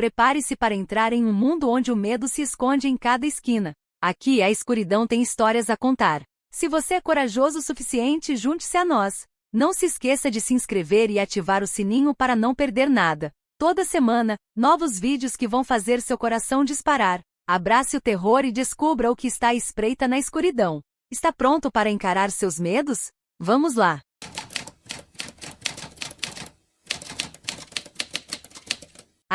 Prepare-se para entrar em um mundo onde o medo se esconde em cada esquina. Aqui a escuridão tem histórias a contar. Se você é corajoso o suficiente, junte-se a nós. Não se esqueça de se inscrever e ativar o sininho para não perder nada. Toda semana, novos vídeos que vão fazer seu coração disparar. Abrace o terror e descubra o que está à espreita na escuridão. Está pronto para encarar seus medos? Vamos lá!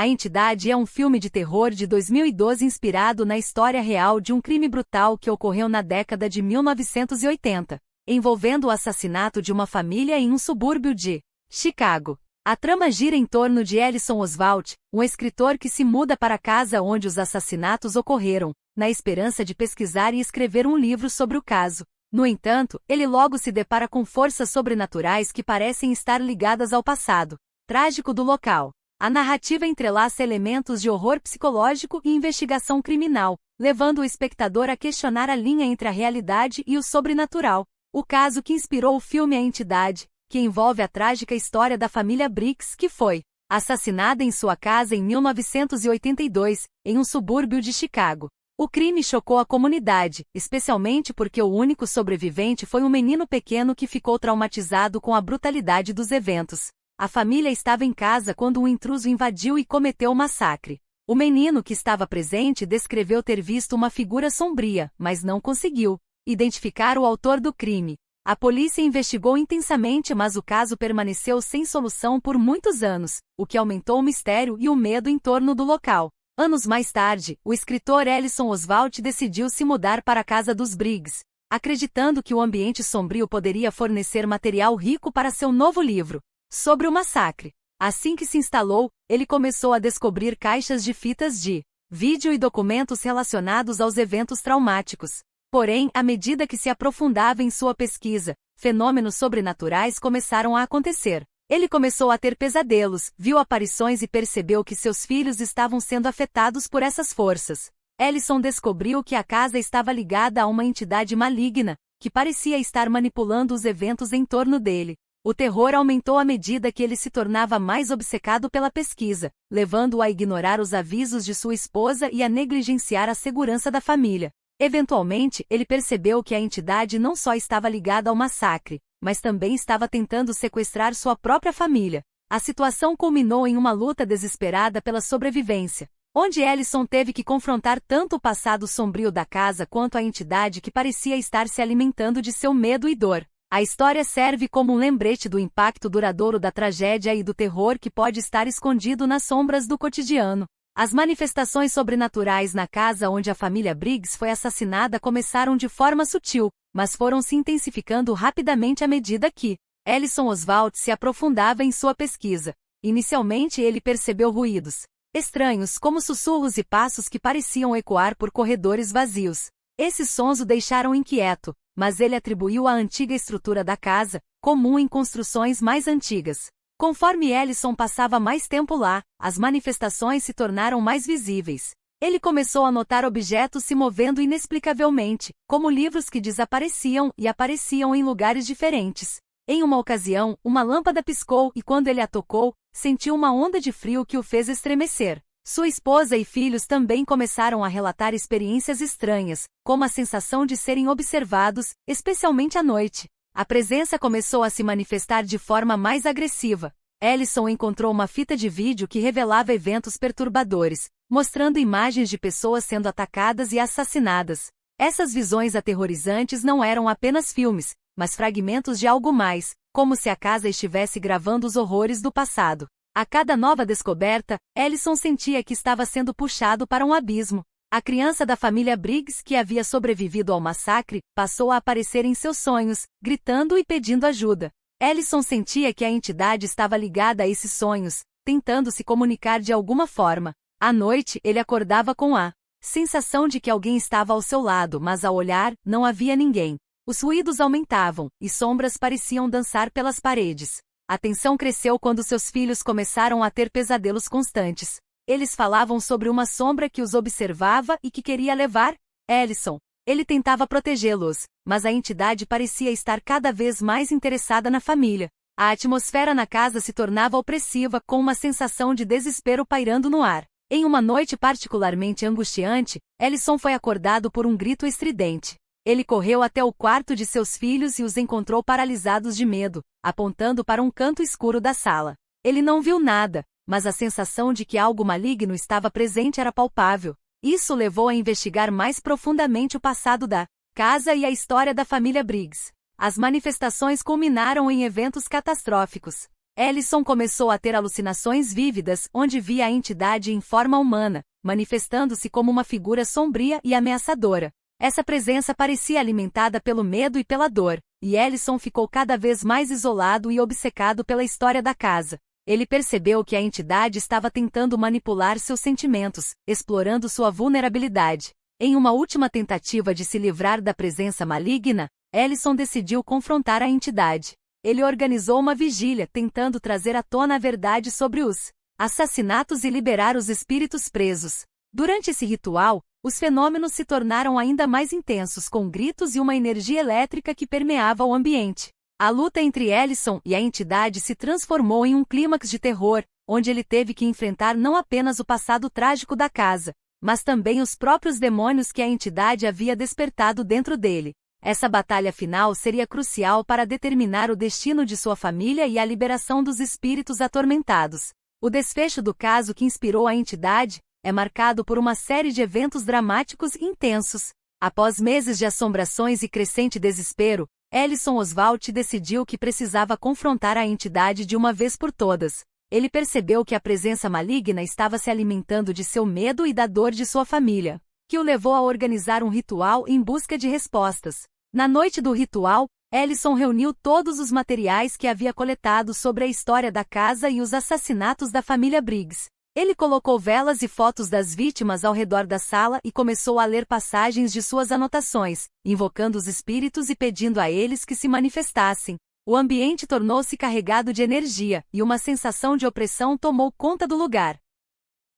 A Entidade é um filme de terror de 2012 inspirado na história real de um crime brutal que ocorreu na década de 1980, envolvendo o assassinato de uma família em um subúrbio de Chicago. A trama gira em torno de Ellison Oswalt, um escritor que se muda para a casa onde os assassinatos ocorreram, na esperança de pesquisar e escrever um livro sobre o caso. No entanto, ele logo se depara com forças sobrenaturais que parecem estar ligadas ao passado trágico do local. A narrativa entrelaça elementos de horror psicológico e investigação criminal, levando o espectador a questionar a linha entre a realidade e o sobrenatural. O caso que inspirou o filme A Entidade, que envolve a trágica história da família Briggs que foi assassinada em sua casa em 1982, em um subúrbio de Chicago. O crime chocou a comunidade, especialmente porque o único sobrevivente foi um menino pequeno que ficou traumatizado com a brutalidade dos eventos. A família estava em casa quando um intruso invadiu e cometeu o massacre. O menino que estava presente descreveu ter visto uma figura sombria, mas não conseguiu identificar o autor do crime. A polícia investigou intensamente, mas o caso permaneceu sem solução por muitos anos, o que aumentou o mistério e o medo em torno do local. Anos mais tarde, o escritor Ellison Oswalt decidiu se mudar para a casa dos Briggs, acreditando que o ambiente sombrio poderia fornecer material rico para seu novo livro sobre o massacre. Assim que se instalou, ele começou a descobrir caixas de fitas de vídeo e documentos relacionados aos eventos traumáticos. Porém, à medida que se aprofundava em sua pesquisa, fenômenos sobrenaturais começaram a acontecer. Ele começou a ter pesadelos, viu aparições e percebeu que seus filhos estavam sendo afetados por essas forças. Ellison descobriu que a casa estava ligada a uma entidade maligna, que parecia estar manipulando os eventos em torno dele. O terror aumentou à medida que ele se tornava mais obcecado pela pesquisa, levando-o a ignorar os avisos de sua esposa e a negligenciar a segurança da família. Eventualmente, ele percebeu que a entidade não só estava ligada ao massacre, mas também estava tentando sequestrar sua própria família. A situação culminou em uma luta desesperada pela sobrevivência, onde Ellison teve que confrontar tanto o passado sombrio da casa quanto a entidade que parecia estar se alimentando de seu medo e dor. A história serve como um lembrete do impacto duradouro da tragédia e do terror que pode estar escondido nas sombras do cotidiano. As manifestações sobrenaturais na casa onde a família Briggs foi assassinada começaram de forma sutil, mas foram se intensificando rapidamente à medida que Ellison Oswalt se aprofundava em sua pesquisa. Inicialmente ele percebeu ruídos estranhos como sussurros e passos que pareciam ecoar por corredores vazios. Esses sons o deixaram inquieto, mas ele atribuiu à antiga estrutura da casa, comum em construções mais antigas. Conforme Ellison passava mais tempo lá, as manifestações se tornaram mais visíveis. Ele começou a notar objetos se movendo inexplicavelmente, como livros que desapareciam e apareciam em lugares diferentes. Em uma ocasião, uma lâmpada piscou e quando ele a tocou, sentiu uma onda de frio que o fez estremecer. Sua esposa e filhos também começaram a relatar experiências estranhas, como a sensação de serem observados, especialmente à noite. A presença começou a se manifestar de forma mais agressiva. Ellison encontrou uma fita de vídeo que revelava eventos perturbadores, mostrando imagens de pessoas sendo atacadas e assassinadas. Essas visões aterrorizantes não eram apenas filmes, mas fragmentos de algo mais, como se a casa estivesse gravando os horrores do passado. A cada nova descoberta, Ellison sentia que estava sendo puxado para um abismo. A criança da família Briggs que havia sobrevivido ao massacre, passou a aparecer em seus sonhos, gritando e pedindo ajuda. Ellison sentia que a entidade estava ligada a esses sonhos, tentando se comunicar de alguma forma. À noite, ele acordava com a sensação de que alguém estava ao seu lado, mas ao olhar, não havia ninguém. Os ruídos aumentavam, e sombras pareciam dançar pelas paredes. A tensão cresceu quando seus filhos começaram a ter pesadelos constantes. Eles falavam sobre uma sombra que os observava e que queria levar Ellison. Ele tentava protegê-los, mas a entidade parecia estar cada vez mais interessada na família. A atmosfera na casa se tornava opressiva, com uma sensação de desespero pairando no ar. Em uma noite particularmente angustiante, Ellison foi acordado por um grito estridente. Ele correu até o quarto de seus filhos e os encontrou paralisados de medo, apontando para um canto escuro da sala. Ele não viu nada, mas a sensação de que algo maligno estava presente era palpável. Isso levou a investigar mais profundamente o passado da casa e a história da família Briggs. As manifestações culminaram em eventos catastróficos. Ellison começou a ter alucinações vívidas onde via a entidade em forma humana, manifestando-se como uma figura sombria e ameaçadora. Essa presença parecia alimentada pelo medo e pela dor, e Ellison ficou cada vez mais isolado e obcecado pela história da casa. Ele percebeu que a entidade estava tentando manipular seus sentimentos, explorando sua vulnerabilidade. Em uma última tentativa de se livrar da presença maligna, Ellison decidiu confrontar a entidade. Ele organizou uma vigília tentando trazer à tona a verdade sobre os assassinatos e liberar os espíritos presos. Durante esse ritual, os fenômenos se tornaram ainda mais intensos com gritos e uma energia elétrica que permeava o ambiente. A luta entre Ellison e a entidade se transformou em um clímax de terror, onde ele teve que enfrentar não apenas o passado trágico da casa, mas também os próprios demônios que a entidade havia despertado dentro dele. Essa batalha final seria crucial para determinar o destino de sua família e a liberação dos espíritos atormentados. O desfecho do caso que inspirou a entidade é marcado por uma série de eventos dramáticos e intensos. Após meses de assombrações e crescente desespero, Ellison Oswalt decidiu que precisava confrontar a entidade de uma vez por todas. Ele percebeu que a presença maligna estava se alimentando de seu medo e da dor de sua família, que o levou a organizar um ritual em busca de respostas. Na noite do ritual, Ellison reuniu todos os materiais que havia coletado sobre a história da casa e os assassinatos da família Briggs. Ele colocou velas e fotos das vítimas ao redor da sala e começou a ler passagens de suas anotações, invocando os espíritos e pedindo a eles que se manifestassem. O ambiente tornou-se carregado de energia, e uma sensação de opressão tomou conta do lugar.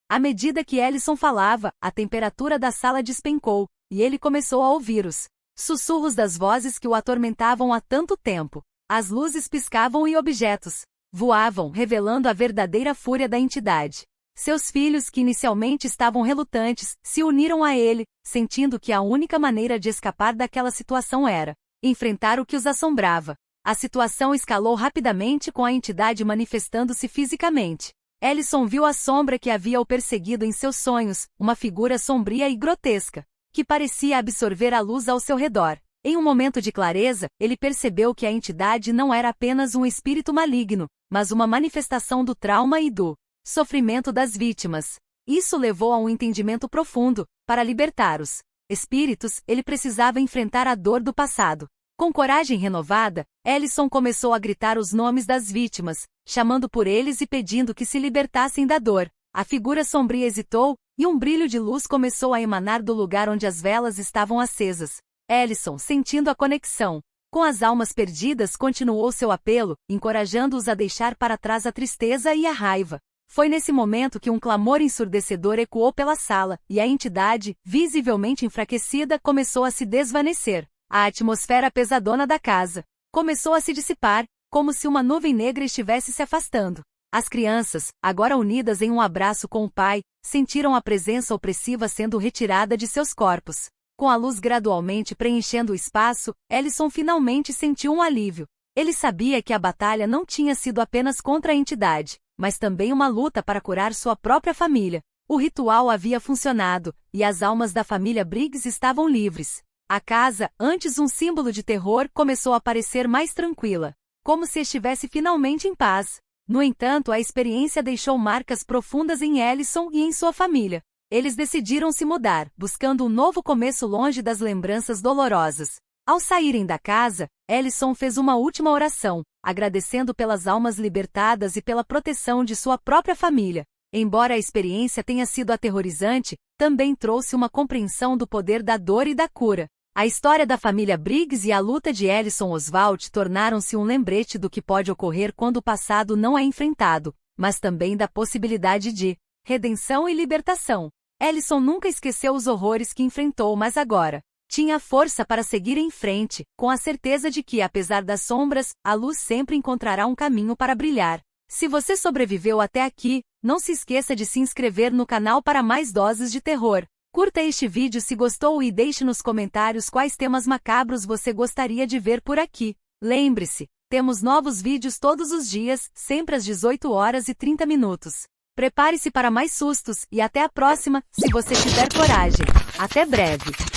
À medida que Ellison falava, a temperatura da sala despencou, e ele começou a ouvir os sussurros das vozes que o atormentavam há tanto tempo. As luzes piscavam e objetos voavam, revelando a verdadeira fúria da entidade. Seus filhos, que inicialmente estavam relutantes, se uniram a ele, sentindo que a única maneira de escapar daquela situação era enfrentar o que os assombrava. A situação escalou rapidamente com a entidade manifestando-se fisicamente. Ellison viu a sombra que havia o perseguido em seus sonhos, uma figura sombria e grotesca, que parecia absorver a luz ao seu redor. Em um momento de clareza, ele percebeu que a entidade não era apenas um espírito maligno, mas uma manifestação do trauma e do sofrimento das vítimas. Isso levou a um entendimento profundo. Para libertar os espíritos, ele precisava enfrentar a dor do passado. Com coragem renovada, Ellison começou a gritar os nomes das vítimas, chamando por eles e pedindo que se libertassem da dor. A figura sombria hesitou, e um brilho de luz começou a emanar do lugar onde as velas estavam acesas. Ellison, sentindo a conexão com as almas perdidas, continuou seu apelo, encorajando-os a deixar para trás a tristeza e a raiva. Foi nesse momento que um clamor ensurdecedor ecoou pela sala, e a entidade, visivelmente enfraquecida, começou a se desvanecer. A atmosfera pesadona da casa começou a se dissipar, como se uma nuvem negra estivesse se afastando. As crianças, agora unidas em um abraço com o pai, sentiram a presença opressiva sendo retirada de seus corpos. Com a luz gradualmente preenchendo o espaço, Ellison finalmente sentiu um alívio. Ele sabia que a batalha não tinha sido apenas contra a entidade, mas também uma luta para curar sua própria família. O ritual havia funcionado, e as almas da família Briggs estavam livres. A casa, antes um símbolo de terror, começou a parecer mais tranquila, como se estivesse finalmente em paz. No entanto, a experiência deixou marcas profundas em Ellison e em sua família. Eles decidiram se mudar, buscando um novo começo longe das lembranças dolorosas. Ao saírem da casa, Ellison fez uma última oração, agradecendo pelas almas libertadas e pela proteção de sua própria família. Embora a experiência tenha sido aterrorizante, também trouxe uma compreensão do poder da dor e da cura. A história da família Briggs e a luta de Ellison Oswalt tornaram-se um lembrete do que pode ocorrer quando o passado não é enfrentado, mas também da possibilidade de redenção e libertação. Ellison nunca esqueceu os horrores que enfrentou, mas agora tinha força para seguir em frente, com a certeza de que, apesar das sombras, a luz sempre encontrará um caminho para brilhar. Se você sobreviveu até aqui, Não se esqueça de se inscrever no canal para mais doses de terror. Curta este vídeo se gostou e deixe nos comentários quais temas macabros você gostaria de ver por aqui. Lembre-se, temos novos vídeos todos os dias, sempre às 18h30. Prepare-se para mais sustos e até a próxima, se você tiver coragem. Até breve!